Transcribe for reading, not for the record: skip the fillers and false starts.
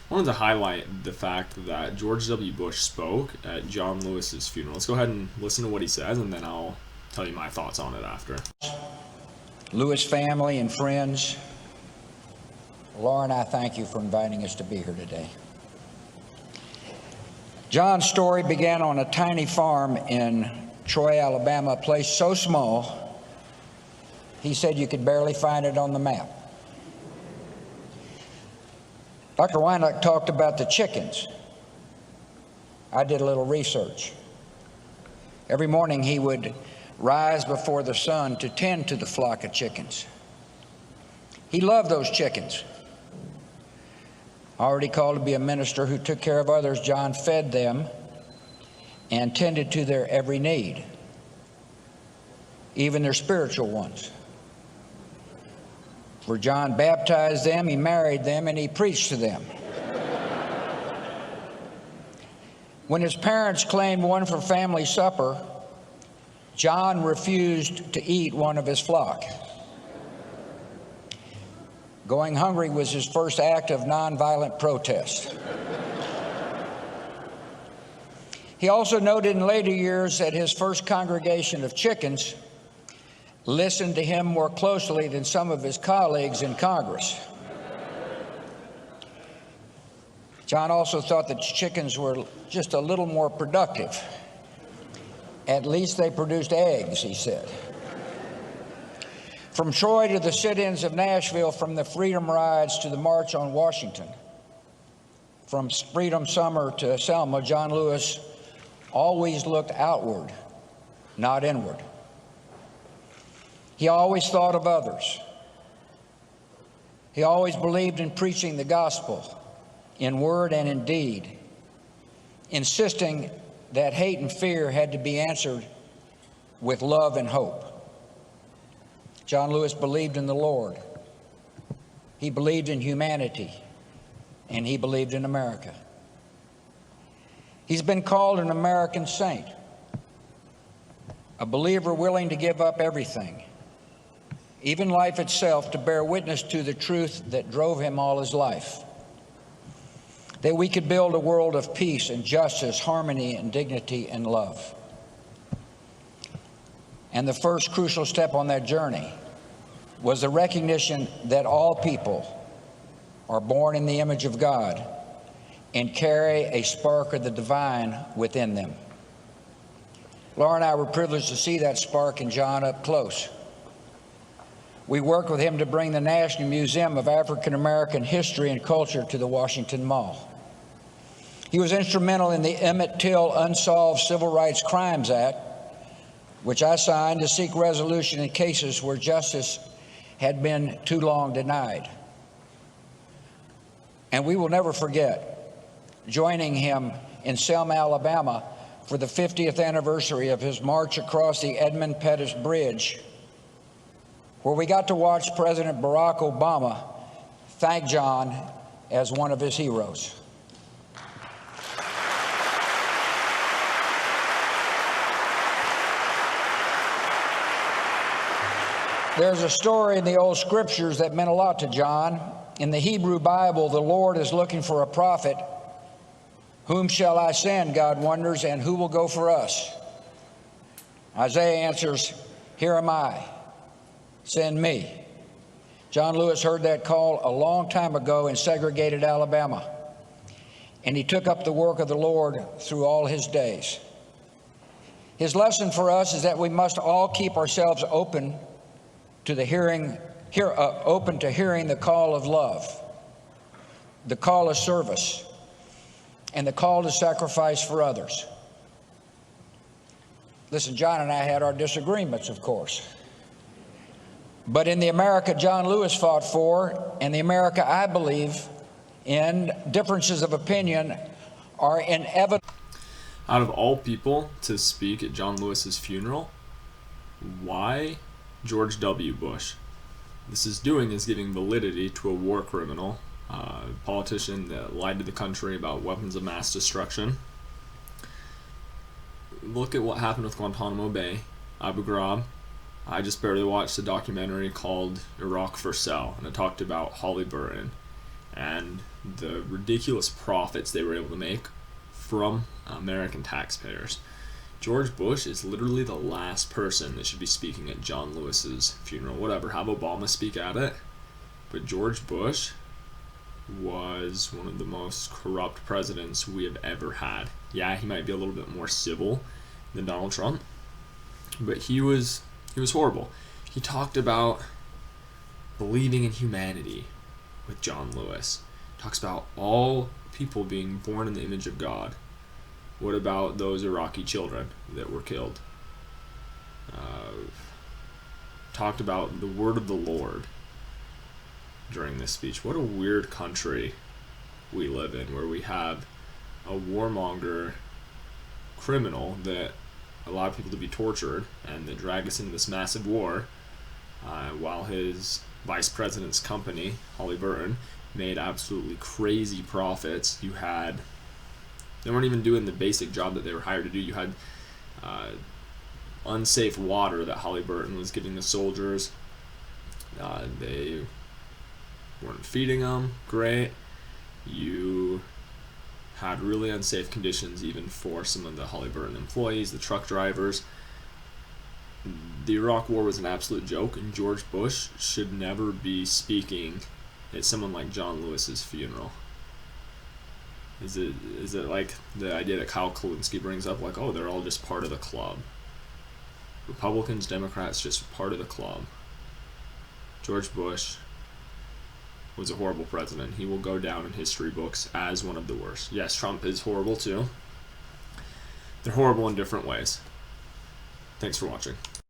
I wanted to highlight the fact that George W. Bush spoke at John Lewis's funeral. Let's go ahead and listen to what he says, and then I'll tell you my thoughts on it after. Lewis family and friends, Lauren, I thank you for inviting us to be here today. John's story began on a tiny farm in Troy, Alabama, a place so small, he said you could barely find it on the map. Dr. Weinach talked about the chickens. I did a little research. Every morning he would rise before the sun to tend to the flock of chickens. He loved those chickens. Already called to be a minister who took care of others, John fed them and tended to their every need, even their spiritual ones. For John baptized them, he married them, and he preached to them. When his parents claimed one for family supper, John refused to eat one of his flock. Going hungry was his first act of nonviolent protest. He also noted in later years that his first congregation of chickens listened to him more closely than some of his colleagues in Congress. John also thought that chickens were just a little more productive. At least they produced eggs, he said. From Troy to the sit-ins of Nashville, from the Freedom Rides to the March on Washington, from Freedom Summer to Selma, John Lewis always looked outward, not inward. He always thought of others. He always believed in preaching the gospel in word and in deed, insisting that hate and fear had to be answered with love and hope. John Lewis believed in the Lord. He believed in humanity, and he believed in America. He's been called an American saint, a believer willing to give up everything, even life itself, to bear witness to the truth that drove him all his life, that we could build a world of peace and justice, harmony and dignity and love. And the first crucial step on that journey was the recognition that all people are born in the image of God and carry a spark of the divine within them. Laura and I were privileged to see that spark in John up close. We worked with him to bring the National Museum of African American History and Culture to the Washington Mall. He was instrumental in the Emmett Till Unsolved Civil Rights Crimes Act, which I signed to seek resolution in cases where justice had been too long denied. And we will never forget joining him in Selma, Alabama for the 50th anniversary of his march across the Edmund Pettus Bridge, where we got to watch President Barack Obama thank John as one of his heroes. There's a story in the old scriptures that meant a lot to John. In the Hebrew Bible, the Lord is looking for a prophet. Whom shall I send, God wonders, and who will go for us? Isaiah answers, here am I, send me. John Lewis heard that call a long time ago in segregated Alabama, and he took up the work of the Lord through all his days. His lesson for us is that we must all keep ourselves open to the hearing the call of love, the call of service, and the call to sacrifice for others. Listen, John and I had our disagreements, of course. But in the America John Lewis fought for, and the America I believe in, differences of opinion are inevitable. Out of all people to speak at John Lewis's funeral, why George W. Bush? This is giving validity to a war criminal, a politician that lied to the country about weapons of mass destruction. Look at what happened with Guantanamo Bay, Abu Ghraib. I just barely watched a documentary called Iraq for Sale, and it talked about Halliburton and the ridiculous profits they were able to make from American taxpayers. George Bush is literally the last person that should be speaking at John Lewis's funeral. Whatever, have Obama speak at it. But George Bush was one of the most corrupt presidents we have ever had. Yeah, he might be a little bit more civil than Donald Trump, but he was horrible. He talked about believing in humanity with John Lewis. Talks about all people being born in the image of God. What about those Iraqi children that were killed? Talked about the word of the Lord during this speech. What a weird country we live in, where we have a warmonger criminal that allowed people to be tortured and that drag us into this massive war, while his vice president's company, Halliburton, made absolutely crazy profits. They weren't even doing the basic job that they were hired to do. You had unsafe water that Halliburton was giving the soldiers. They weren't feeding them great. You had really unsafe conditions even for some of the Halliburton employees, the truck drivers. The Iraq War was an absolute joke, and George Bush should never be speaking at someone like John Lewis's funeral. Is it like the idea that Kyle Kalinske brings up, like, oh, they're all just part of the club? Republicans, Democrats, just part of the club. George Bush was a horrible president. He will go down in history books as one of the worst. Yes, Trump is horrible too. They're horrible in different ways. Thanks for watching.